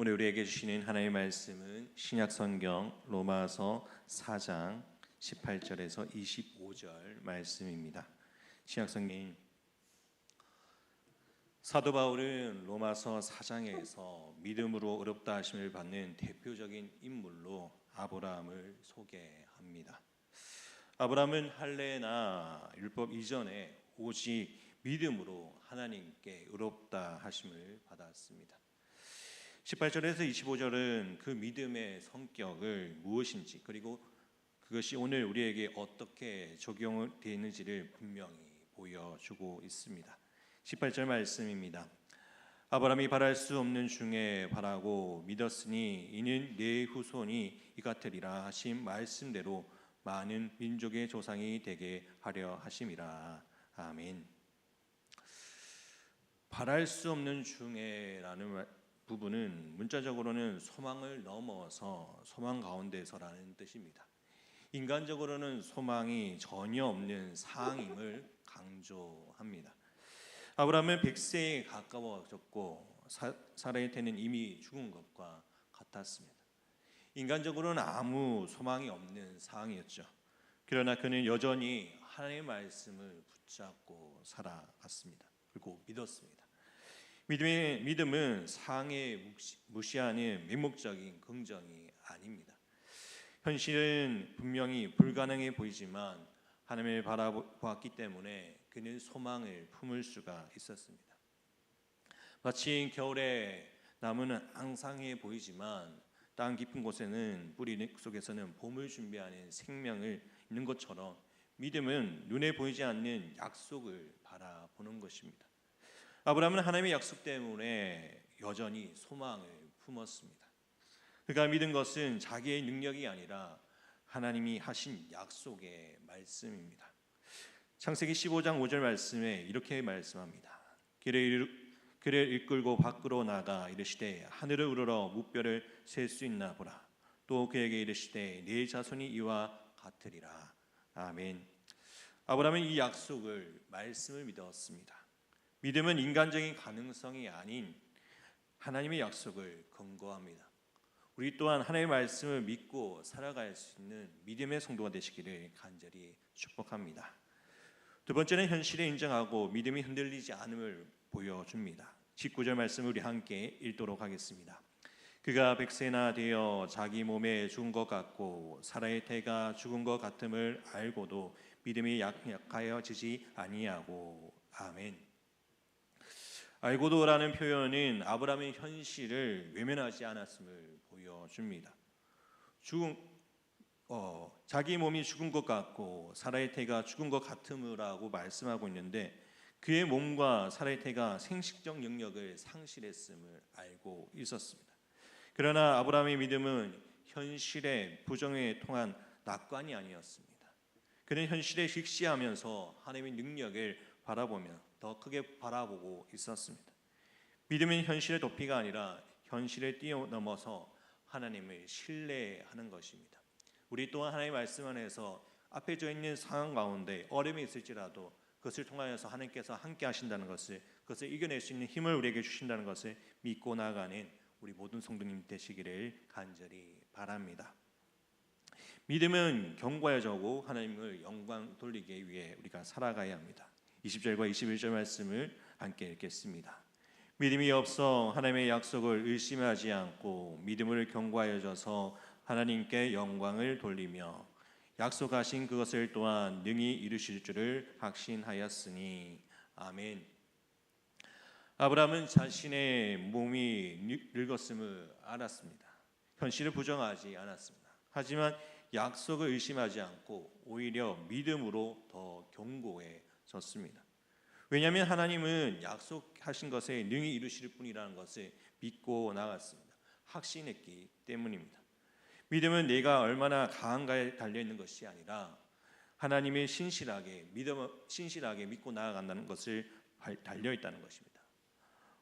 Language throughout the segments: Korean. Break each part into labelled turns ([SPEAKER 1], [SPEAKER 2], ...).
[SPEAKER 1] 오늘 우리에게 주시는 하나님의 말씀은 신약성경 로마서 4장 18절에서 25절 말씀입니다. 신약성경 사도 바울은 로마서 4장에서 믿음으로 의롭다 하심을 받는 대표적인 인물로 아브라함을 소개합니다. 아브라함은 할례나 율법 이전에 오직 믿음으로 하나님께 의롭다 하심을 받았습니다. 18절에서 25절은 그 믿음의 성격을 무엇인지, 그리고 그것이 오늘 우리에게 어떻게 적용되어 있는지를 분명히 보여주고 있습니다. 18절 말씀입니다. 아브라함이 바랄 수 없는 중에 바라고 믿었으니 이는 네 후손이 이 같으리라 하신 말씀대로 많은 민족의 조상이 되게 하려 하심이라. 아멘. 바랄 수 없는 중에라는 부분은 문자적으로는 소망을 넘어서 소망 가운데서라는 뜻입니다. 인간적으로는 소망이 전혀 없는 상황임을 강조합니다. 아브라함은 100세에 가까워졌고 사라의 태는 이미 죽은 것과 같았습니다. 인간적으로는 아무 소망이 없는 상황이었죠. 그러나 그는 여전히 하나님의 말씀을 붙잡고 살아갔습니다. 그리고 믿었습니다. 믿음은 상황에 무시하는 맹목적인 긍정이 아닙니다. 현실은 분명히 불가능해 보이지만 하나님을 바라보았기 때문에 그는 소망을 품을 수가 있었습니다. 마치 겨울에 나무는 앙상해 보이지만 땅 깊은 곳에는 뿌리 속에서는 봄을 준비하는 생명을 있는 것처럼 믿음은 눈에 보이지 않는 약속을 바라보는 것입니다. 아브라함은 하나님의 약속 때문에 여전히 소망을 품었습니다. 그가 믿은 것은 자기의 능력이 아니라 하나님이 하신 약속의 말씀입니다. 창세기 15장 5절 말씀에 이렇게 말씀합니다. 그를 이끌고 밖으로 나가 이르시되 하늘을 우러러 무뼈를 셀 수 있나 보라. 또 그에게 이르시되 네 자손이 이와 같으리라. 아멘. 아브라함은 이 약속을 말씀을 믿었습니다. 믿음은 인간적인 가능성이 아닌 하나님의 약속을 근거합니다. 우리 또한 하나님의 말씀을 믿고 살아갈 수 있는 믿음의 성도가 되시기를 간절히 축복합니다. 두 번째는 현실에 인정하고 믿음이 흔들리지 않음을 보여줍니다. 19절 말씀을 우리 함께 읽도록 하겠습니다. 그가 100세나 되어 자기 몸에 죽은 것 같고 사라의 태가 죽은 것 같음을 알고도 믿음이 약하여지지 아니하고. 아멘. 알고도라는 표현은 아브라함의 현실을 외면하지 않았음을 보여줍니다. 자기 몸이 죽은 것 같고 사라의 태가 죽은 것 같음이라고 말씀하고 있는데 그의 몸과 사라의 태가 생식적 영역을 상실했음을 알고 있었습니다. 그러나 아브라함의 믿음은 현실의 부정에 통한 낙관이 아니었습니다. 그는 현실에 직시하면서 하나님의 능력을 바라보며 더 크게 바라보고 있었습니다. 믿음은 현실의 도피가 아니라 현실을 뛰어넘어서 하나님을 신뢰하는 것입니다. 우리 또한 하나님의 말씀 안에서 앞에 져 있는 상황 가운데 어려움이 있을지라도 그것을 통하여서 하나님께서 함께 하신다는 것을, 그것을 이겨낼 수 있는 힘을 우리에게 주신다는 것을 믿고 나아가는 우리 모든 성도님 되시기를 간절히 바랍니다. 믿음은 견고해지고 하나님을 영광 돌리기 위해 우리가 살아가야 합니다. 20절과 21절 말씀을 함께 읽겠습니다. 믿음이 없어 하나님의 약속을 의심하지 않고 믿음을 견고하여져서 하나님께 영광을 돌리며 약속하신 그것을 또한 능히 이루실 줄을 확신하였으니. 아멘. 아브라함은 자신의 몸이 늙었음을 알았습니다. 현실을 부정하지 않았습니다. 하지만 약속을 의심하지 않고 오히려 믿음으로 더 견고해졌습니다. 왜냐하면 하나님은 약속하신 것에 능히 이루실 분이라는 것을 믿고 나갔습니다. 확신했기 때문입니다. 믿음은 내가 얼마나 강한가에 달려있는 것이 아니라 하나님의 신실하게 믿고 나아간다는 것을 달려있다는 것입니다.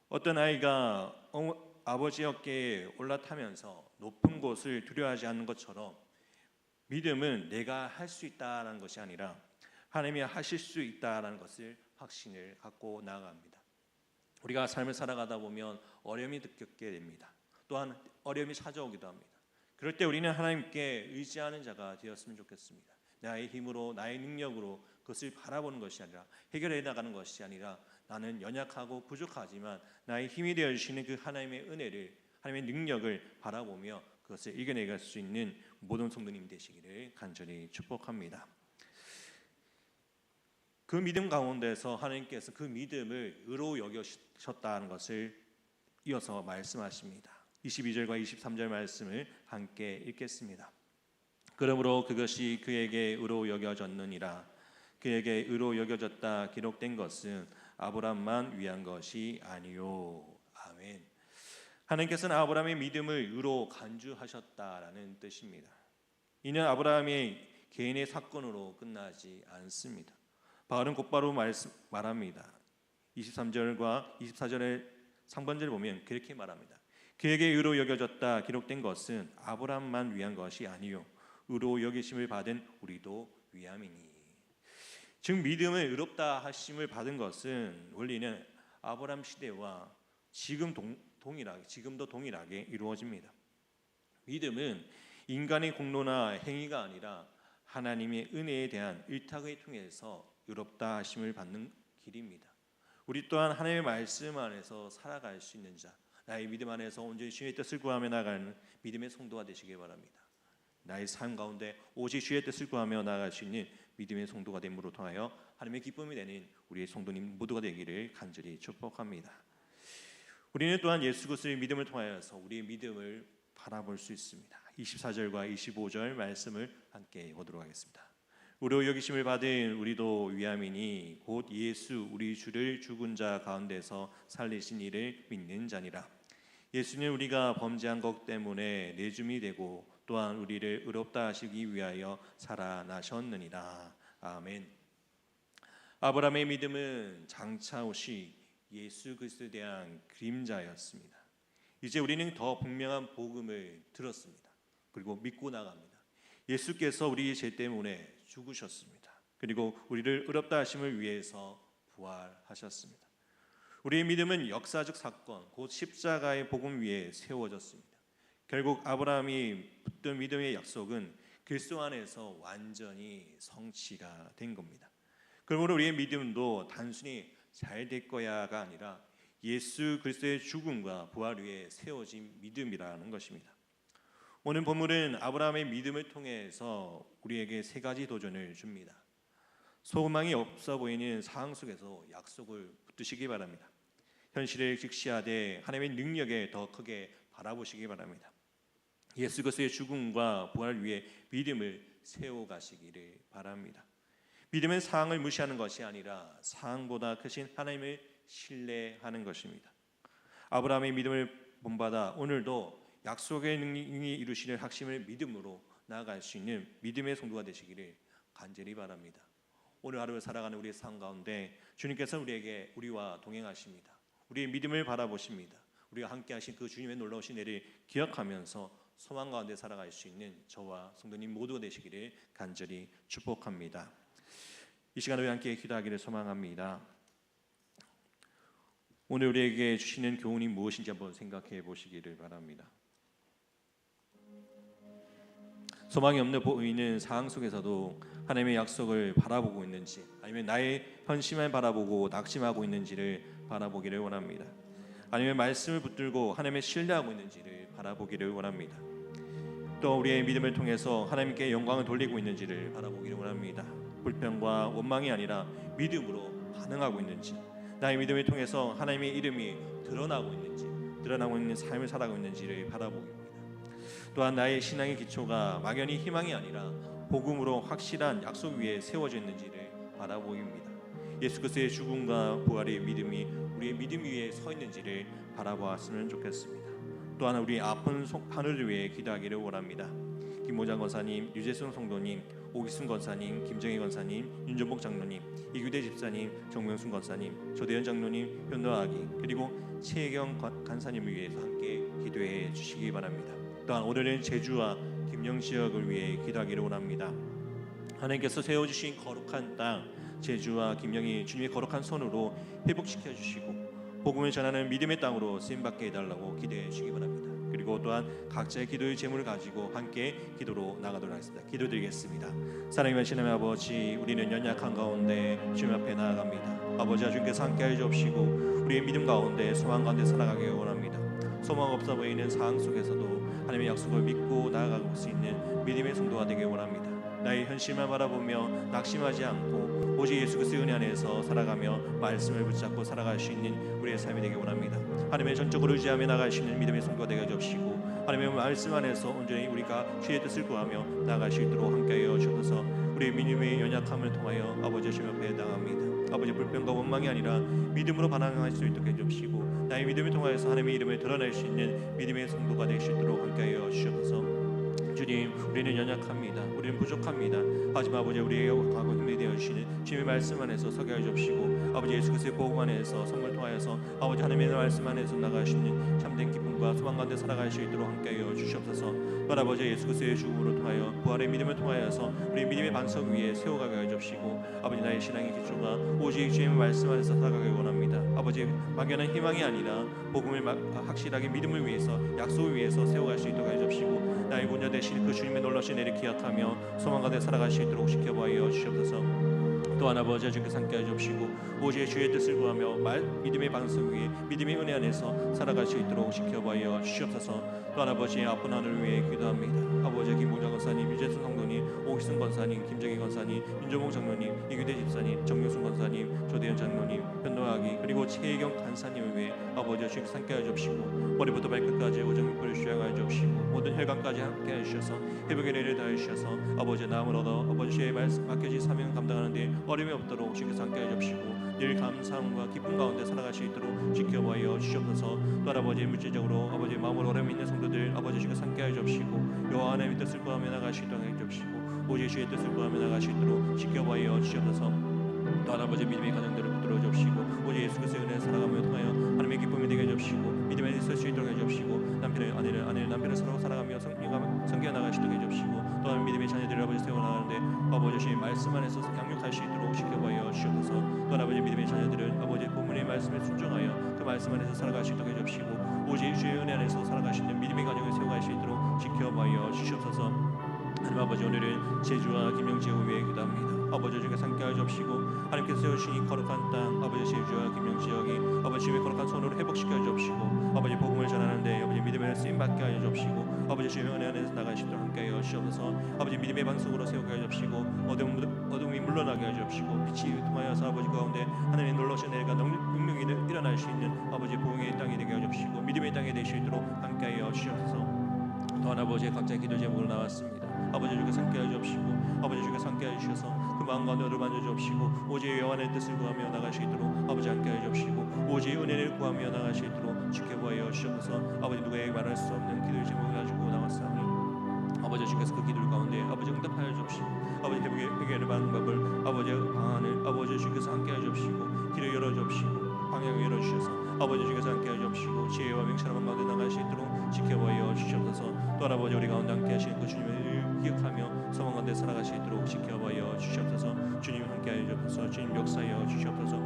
[SPEAKER 1] 어떤 아이가 아버지 어깨에 올라타면서 높은 곳을 두려워하지 않는 것처럼 믿음은 내가 할 수 있다는 것이 아니라 하나님이 하실 수 있다는 것을 확신을 갖고 나아갑니다. 우리가 삶을 살아가다 보면 어려움이 겪게 됩니다. 또한 어려움이 찾아오기도 합니다. 그럴 때 우리는 하나님께 의지하는 자가 되었으면 좋겠습니다. 나의 힘으로, 나의 능력으로 그것을 바라보는 것이 아니라, 해결해 나가는 것이 아니라, 나는 연약하고 부족하지만 나의 힘이 되어 주시는 그 하나님의 은혜를, 하나님의 능력을 바라보며 그것을 이겨내갈 수 있는 모든 성도님 되시기를 간절히 축복합니다. 그 믿음 가운데서 하나님께서 그 믿음을 의로 여기셨다는 것을 이어서 말씀하십니다. 22절과 23절 말씀을 함께 읽겠습니다. 그러므로 그것이 그에게 의로 여겨졌느니라. 그에게 의로 여겨졌다 기록된 것은 아브람만 위한 것이 아니요. 아멘. 하나님께서는 아브라함의 믿음을 의로 간주하셨다라는 뜻입니다. 이는 아브라함의 개인의 사건으로 끝나지 않습니다. 바울은 곧바로 말합니다. 23절과 24절의 상반절을 보면 그렇게 말합니다. 그에게 의로 여겨졌다 기록된 것은 아브라함만 위한 것이 아니요 의로 여기심을 받은 우리도 위함이니. 즉 믿음을 의롭다 하심을 받은 것은 원리는 아브라함 시대와 지금도 동일하게 이루어집니다. 믿음은 인간의 공로나 행위가 아니라 하나님의 은혜에 대한 일탁을 통해서 의롭다 하심을 받는 길입니다. 우리 또한 하나님의 말씀 안에서 살아갈 수 있는 자, 나의 믿음 안에서 온전히 주의 뜻을 구하며 나가는 믿음의 성도가 되시길 바랍니다. 나의 삶 가운데 오직 주의 뜻을 구하며 나아갈 수 있는 믿음의 성도가 됨으로 통하여 하나님의 기쁨이 되는 우리의 성도님 모두가 되기를 간절히 축복합니다. 우리는 또한 예수 그리스도의 믿음을 통하여서 우리의 믿음을 바라볼 수 있습니다. 24절과 25절 말씀을 함께 보도록 하겠습니다. 의로 여기심을 받은 우리도 위함이니 곧 예수 우리 주를 죽은 자 가운데서 살리신 이를 믿는 자니라. 예수는 우리가 범죄한 것 때문에 내줌이 되고 또한 우리를 의롭다 하시기 위하여 살아나셨느니라. 아멘. 아브라함의 믿음은 장차 오실 예수 그리스도에 대한 그림자였습니다. 이제 우리는 더 분명한 복음을 들었습니다. 그리고 믿고 나갑니다. 예수께서 우리 죄 때문에 죽으셨습니다. 그리고 우리를 의롭다 하심을 위해서 부활하셨습니다. 우리의 믿음은 역사적 사건, 곧 십자가의 복음 위에 세워졌습니다. 결국 아브라함이 붙든 믿음의 약속은 그리스도 안에서 완전히 성취가 된 겁니다. 그러므로 우리의 믿음도 단순히 잘 될 거야가 아니라 예수 그리스도의 죽음과 부활 위에 세워진 믿음이라는 것입니다. 오늘 본문은 아브라함의 믿음을 통해서 우리에게 세 가지 도전을 줍니다. 소망이 없어 보이는 상황 속에서 약속을 붙드시기 바랍니다. 현실을 직시하되 하나님의 능력에 더 크게 바라보시기 바랍니다. 예수 그리스도의 죽음과 부활 위에 믿음을 세워가시기를 바랍니다. 믿음은 상황을 무시하는 것이 아니라 상황보다 크신 하나님을 신뢰하는 것입니다. 아브라함의 믿음을 본받아 오늘도 약속의 능력이 이루시는 확신을 믿음으로 나아갈 수 있는 믿음의 성도가 되시기를 간절히 바랍니다. 오늘 하루를 살아가는 우리의 삶 가운데 주님께서 우리와 동행하십니다. 우리의 믿음을 바라보십니다. 우리가 함께 하신 그 주님의 놀라우신 은혜를 기억하면서 소망 가운데 살아갈 수 있는 저와 성도님 모두가 되시기를 간절히 축복합니다. 이 시간에 우리 함께 기도하기를 소망합니다. 오늘 우리에게 주시는 교훈이 무엇인지 한번 생각해 보시기를 바랍니다. 소망이 없는 보이는 상황 속에서도 하나님의 약속을 바라보고 있는지, 아니면 나의 현심을 바라보고 낙심하고 있는지를 바라보기를 원합니다. 아니면 말씀을 붙들고 하나님의 신뢰하고 있는지를 바라보기를 원합니다. 또 우리의 믿음을 통해서 하나님께 영광을 돌리고 있는지를 바라보기를 원합니다. 불평과 원망이 아니라 믿음으로 반응하고 있는지, 나의 믿음을 통해서 하나님의 이름이 드러나고 있는 삶을 살아가고 있는지를 바라보기입니다. 또한 나의 신앙의 기초가 막연히 희망이 아니라 복음으로 확실한 약속 위에 세워져 있는지를 바라보기입니다. 예수 그리스도의 죽음과 부활의 믿음이 우리의 믿음 위에 서 있는지를 바라보았으면 좋겠습니다. 또한 우리 아픈 하늘을 위해 기도하기를 원합니다. 김모장 권사님, 유재순 성도님, 오기순 권사님, 김정희 권사님, 윤전복 장로님, 이규대 집사님, 정명순 권사님, 조대현 장로님, 변노아기, 그리고 최혜경 간사님을 위해서 함께 기도해 주시기 바랍니다. 또한 오늘은 제주와 김영 지역을 위해 기도하기를 원합니다. 하나님께서 세워주신 거룩한 땅 제주와 김영이 주님의 거룩한 손으로 회복시켜 주시고 복음을 전하는 믿음의 땅으로 쓰임받게 해달라고 기도해 주시기 바랍니다. 그리고 그리고 또한 각자의 기도의 제물을 가지고 함께 기도로 나가도록 하겠습니다. 기도드리겠습니다. 사랑의 하나님 아버지, 우리는 연약한 가운데 주님 앞에 나아갑니다. 아버지, 주님께서 함께하여 주옵시고 우리의 믿음 가운데 소망 가운데 살아가길 원합니다. 소망 없어 보이는 상황 속에서도 하나님의 약속을 믿고 나아갈 수 있는 믿음의 성도가 되길 원합니다. 나의 현실만 바라보며 낙심하지 않고 오직 예수 그리스도의 은혜 안에서 살아가며 말씀을 붙잡고 살아갈 수 있는 우리의 삶이 되길 원합니다. 하나님의 전적으로 의지하며 나아갈 수 있는 믿음의 성도가 되게 해주시고 하나님의 말씀 안에서 온전히 우리가 주의 뜻을 구하며 나아갈 수 있도록 함께하여 주셔서 우리의 믿음의 연약함을 통하여 아버지 주님 앞에 나갑니다. 아버지, 불평과 원망이 아니라 믿음으로 반응할 수 있도록 해주시고 나의 믿음을 통하여서 하나님의 이름을 드러낼 수 있는 믿음의 성도가 될 수 있도록 함께하여 주셔서 주님, 우리는 연약합니다. 우리는 부족합니다. 하지만 아버지, 우리의 강하고 힘이 되어 주시는 주님의 말씀 안에서 서게 하여 주시고 아버지 예수 그리스도의 복음 안에서 선물 통하여서 아버지 하나님의 말씀 안에서 나가시는 참된 기쁨과 소망 가운데 살아갈 수 있도록 함께하여 주시옵소서. 또 아버지 예수 그리스도의 죽음으로 통하여 부활의 믿음을 통하여서 우리 믿음의 반석 위에 세워가게 하여 주시고 아버지, 나의 신앙의 기초가 오직 주님의 말씀 안에서 살아가길 원합니다. 아버지, 막연한 희망이 아니라 복음을 확실하게 믿음을 위해서 약속을 위해서 세워갈 수 있도록 하여 주시고 나의 구원자 되신 그 주님의 놀라신 은혜를 기억하며 소망 가운데 살아갈 수 있도록 지켜보아 주시옵소서. 또한 아버지, 주님께서 함께하여 주시고 오직 주의 뜻을 구하며 믿음의 방석 위에 믿음의 은혜 안에서 살아갈 수 있도록 지켜보아 주시옵소서. 또한 아버지의 아픈 하늘을 위해 기도합니다. 아버지, 김봉장 권사님, 유재순 성도님, 오희승 권사님, 김정희 권사님, 윤종봉 장로님, 이규대 집사님, 정유순 권사님, 조대현 장로님, 현노아기 그리고 최혜경 간사님을 위해 아버지 주님께서 함께하여 주시고 머리부터 발끝까지 오정육부를 수양하여 주시고 모든 혈관까지 함께하여 주셔서 회복의 은혜를 다해 주셔서 아버지의 나음을 얻어 아버지의 말씀 맡겨진 사명을 감당하는 데 어려움이 없도록 주님께서 함께하여 주시고 늘 감사함과 기쁨 가운데 살아갈 수 있도록 지켜보아 주시옵소서. 또 아버지, 물질적으로 아버지의 마음으로 어려움 있는 성도들 아버지 주님께서 함께하여 주시고 여호와 하나님의 뜻을 구하며 나갈 수 있도록 해 주시고 오직 주의 뜻을 구하며 나갈 수 있도록 지켜보아 주시옵소서. 또 아버지, 믿음의 가정들을 붙들어 주시고 오직 예수 그리스도의 은혜를 살아가며 통하여 하나님의 기쁨이 되게 해 주시고 믿음에 있을 수 있도록 해 주시고 남편을 아내를 남편을 서로 살아가며 성겨 나갈 수 있도록 해 주시고 또한 믿음의 자녀들을 아버지 세워 나가는데 아버지 주의 말씀 안에서 양육할 수 있도록 지켜보아 주시옵소서. 또한 아버지, 믿음의 자녀들은 아버지 본문의 말씀에 순종하여 그 말씀 안에서 살아갈 수 있도록 해 주시고 오직 주의 은혜 안에서 살아갈 수 있는 믿음의 가정을 세워갈 수 있도록 지켜보아 주시옵소서. 하나님 아버지, 오늘은 제주와 김영지역을 위해 기도합니다. 아버지, 주님께서 함께하여 주시고 하나님께서 세우신 이 거룩한 땅 아버지 제주와 김영지역이 아버지 주님의 거룩한 손으로 회복시켜 주시고 아버지 복음을 전하는데 아버지 믿음의 쓰임받게 하여 주시고 아버지 주님의 은혜 안에서 나갈 수 있도록 함께하여 주시옵소서. 아버지, 믿음의 방석으로 세우게 하여 주시고 어둠이 물러나게 하여 주시고 빛이 통하여서 아버지 가운데 하나님의 놀라신 은혜가 능력이 일어날 수 있는 아버지 복음의 땅이 되게 하여 주시고 믿음의 땅이 될 수 있도록 함께하여 주시옵소서. 또한 아버지의 각자의 기도 제목으로 나왔습니다. 아버지, 주께서 함께하여 주옵시고 아버지, 주께서 함께하여 주셔서 그 마음 가운데 얻어 만져 주옵시고 오직 여호와의 뜻을 구하며 나갈 수 있도록 아버지 함께하여 주옵시고 오직 은혜를 구하며 나갈 수 있도록 지켜보아 주옵소서. 아버지, 누구에게 말할 수 없는 기도의 제목을 가지고 나왔사오니 아버지, 주께서 그 기도를 가운데 아버지 응답하여 주옵시고 아버지 회개를 받는 법을 아버지 방안을 아버지 주께서 함께하여 주옵시고 길을 열어 주옵시고 방향을 열어 주셔서 아버지 주께서 함께하여 주옵시고 지혜와 명철한 가운데 나갈 수 있도록 지켜보아 주시옵소서. 또 아버지, 우리 가운데 함께 하시는 그 주님을 기억하며 소망 가운데 살아갈 수 있도록 지켜보아 주시옵소서. 주님 함께하여 주옵소서. 주님 역사하여 주시옵소서.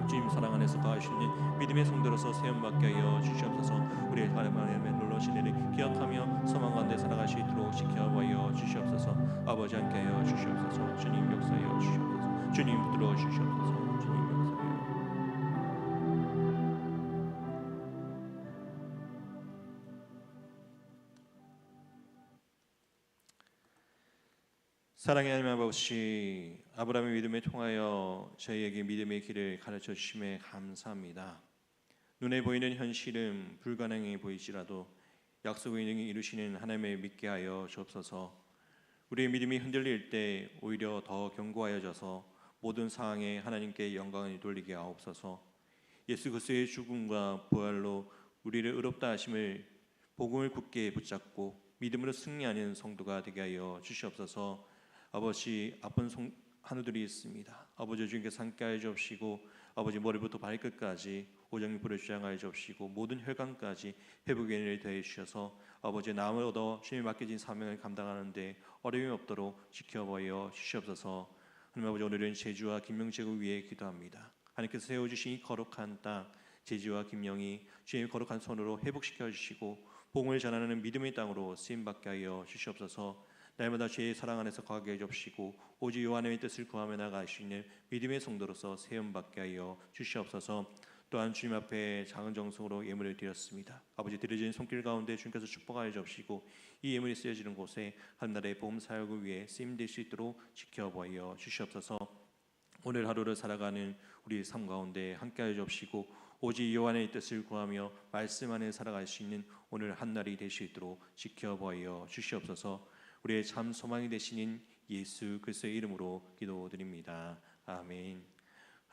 [SPEAKER 1] 주님 사랑 안에서 거하시는 믿음의 성도로서 세움받게 하여 주시옵소서. 우리의 하나님의 놀라신 일을 기억하며 소망 가운데 살아갈 수 있도록 지켜보아 주시옵소서. 아버지 함께하여 주시옵소서. 주님 역사하여 주시옵소서. 주님 붙들어 주시옵소서. 주님 역사하여. 사랑의 하나님 아버지, 아브라함의 믿음에 통하여 저희에게 믿음의 길을 가르쳐 주심에 감사합니다. 눈에 보이는 현실은 불가능해 보이지라도 약속의 능히 이루시는 하나님을 믿게 하여 주옵소서. 우리의 믿음이 흔들릴 때 오히려 더 견고하여져서 모든 상황에 하나님께 영광을 돌리게 하옵소서. 예수 그리스도의 죽음과 부활로 우리를 의롭다 하심을 복음을 굳게 붙잡고 믿음으로 승리하는 성도가 되게 하여 주시옵소서. 아버지, 아픈 한우들이 있습니다. 아버지, 주님께서 함께하여 주옵시고 아버지 머리부터 발끝까지 오정육부를 주장하여 주옵시고 모든 혈관까지 회복의 은혜를 더해 주셔서 아버지 나음을 얻어 주님이 맡겨진 사명을 감당하는데 어려움이 없도록 지켜보아 주시옵소서. 하나님 아버지, 오늘은 제주와 김영지역을 위해 기도합니다. 하나님께서 세워주신 이 거룩한 땅 제주와 김영이 주님의 거룩한 손으로 회복시켜 주시고 복음을 전하는 믿음의 땅으로 쓰임받게 하여 주시옵소서. 날마다 죄의 사랑 안에서 거하게 해 주시고 오직 요한의 뜻을 구하며 나아갈 수 있는 믿음의 성도로서 세움받게 하여 주시옵소서. 또한 주님 앞에 작은 정성으로 예물을 드렸습니다. 아버지, 드려진 손길 가운데 주님께서 축복하여 주시고 이 예물이 쓰여지는 곳에 한나라의 복음 사역을 위해 쓰임될 수 있도록 지켜보여 주시옵소서. 오늘 하루를 살아가는 우리 삶 가운데 함께하여 주시고 오직 요한의 뜻을 구하며 말씀 안에 살아갈 수 있는 오늘 한날이 될 수 있도록 지켜보여 주시옵소서. 우리의 참 소망이 되시는 예수 그리스도의 이름으로 기도드립니다. 아멘.